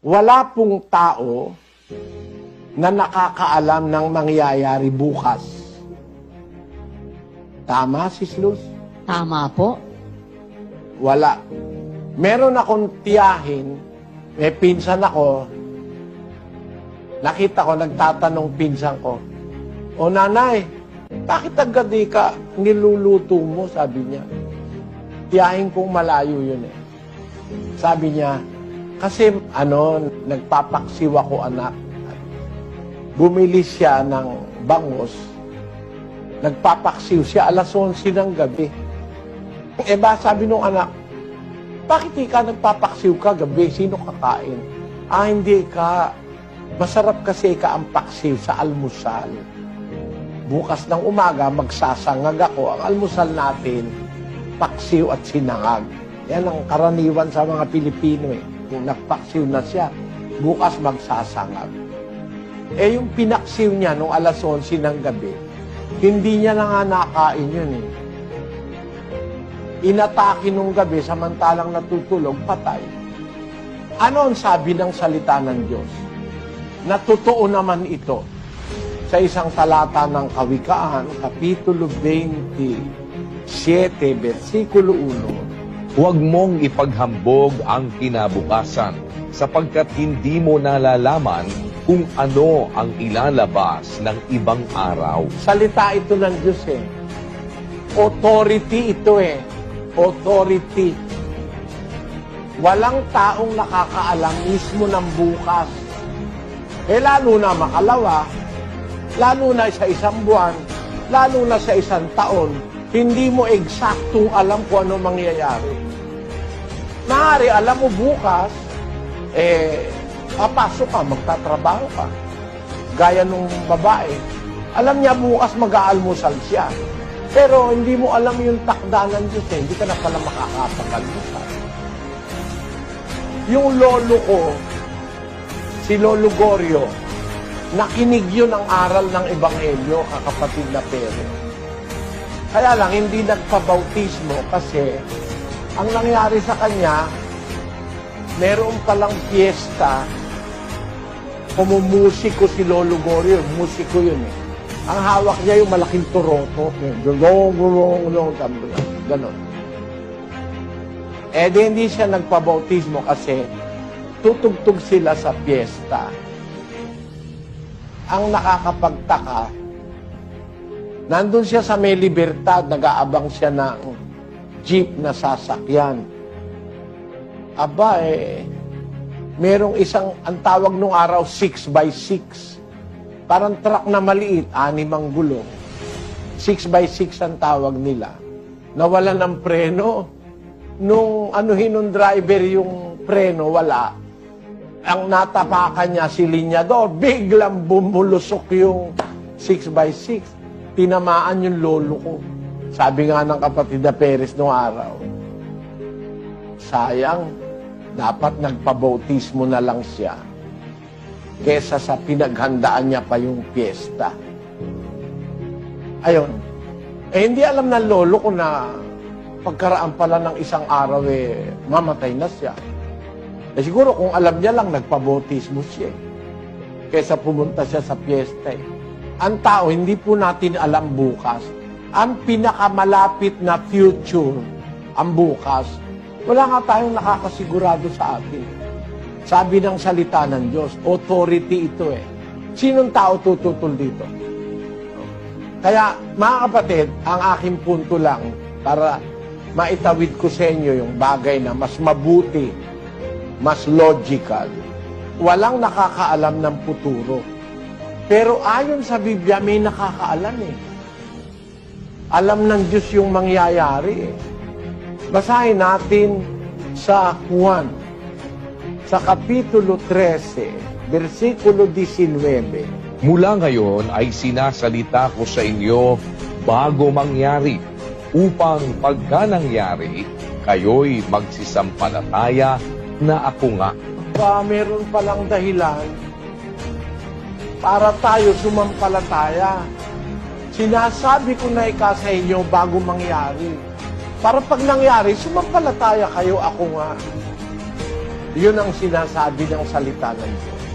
Wala pong tao na nakakaalam ng mangyayari bukas. Tama, Sis Luz? Tama po. Wala. Meron akong tiyahin, may pinsan ako, nakita ko, nagtatanong pinsan ko, "O nanay, bakit agad di ka niluluto mo?" Sabi niya. Tiyahin kong malayo yun eh. Sabi niya, kasi nagpapaksiw ako anak. Bumili siya ng bangus. Nagpapaksiw siya alas 11 ng gabi. Sabi nung anak, bakit di ka nagpapaksiw ka gabi? Sino kakain? Hindi ka. Masarap kasi ka ang paksiw sa almusal. Bukas ng umaga, magsasangag ako. Ang almusal natin, paksiw at sinangag. Yan ang karaniwan sa mga Pilipino eh. Kung nagpaksiw na siya, bukas magsasangag. Yung pinaksiw niya nung alas 11 ng gabi, hindi niya na nga nakain yun eh. Inatake nung gabi, samantalang natutulog, patay. Ano ang sabi ng salita ng Diyos? Na totoo naman ito sa isang talata ng Kawikaan, Kapitulo 27, versikulo 1. Huwag mong ipaghambog ang kinabukasan sapagkat hindi mo nalalaman kung ano ang ilalabas ng ibang araw. Salita ito ng Diyos eh. Authority ito eh. Authority. Walang taong nakakaalam mismo ng bukas. Lalo na makalawa, lalo na sa isang buwan, lalo na sa isang taon, hindi mo eksaktong alam kung ano mangyayari. Maaari, alam mo bukas, papasok ka, magtatrabaho ka. Gaya nung babae. Alam niya bukas mag-aalmusal siya. Pero hindi mo alam yung takda ng Diyos eh. Hindi ka na pala makakapag-almusal. Yung lolo ko, si Lolo Gorio, nakinig yun ang aral ng Ebanghelyo, kakapatid na pero. Kaya lang, hindi nagpabautismo kasi ang nangyari sa kanya, meron palang fiesta, kumumusiko si Lolo Gorio, musiko yun eh. Ang hawak niya yung malaking turoto. Ganon. Di hindi siya nagpabautismo kasi tutugtog sila sa fiesta. Ang nakakapagtaka, nandun siya sa may Libertad, nag-aabang siya ng jeep na sasakyan. Merong isang, ang tawag nung araw, 6x6. Parang truck na maliit, 6 ang gulong. 6x6 ang tawag nila. Nawalan ng preno. Nung nung driver yung preno, wala. Ang natapakan niya, si linyador, biglang bumulusok yung 6x6. Tinamaan yung lolo ko. Sabi nga ng kapatid na Perez noong araw, sayang, dapat nagpabautismo na lang siya kesa sa pinaghandaan niya pa yung piyesta. Ayun. Hindi alam ng lolo ko na pagkaraan pala ng isang araw, mamatay na siya. Siguro kung alam niya lang, nagpabautismo siya. Kesa pumunta siya sa piyesta. Ang tao, hindi po natin alam bukas. Ang pinakamalapit na future, ang bukas, wala nga tayong nakakasigurado sa atin. Sabi ng salita ng Diyos, authority ito eh. Sinong tao tututol dito? Kaya, mga kapatid, ang aking punto lang para maitawid ko sa inyo yung bagay na mas mabuti, mas logical. Walang nakakaalam ng futuro. Pero ayon sa Biblia, may nakakaalam eh. Alam ng Diyos yung mangyayari eh. Basahin natin sa Juan, sa Kapitulo 13, versikulo 19. Mula ngayon ay sinasalita ko sa inyo bago mangyari, upang pagka nangyari, kayo'y magsisampalataya na ako nga. Meron palang dahilan para tayo sumampalataya. Sinasabi ko na sa inyo bago mangyari. Para pag nangyari, sumampalataya kayo, ako nga. Yun ang sinasabi ng salita ng Diyos.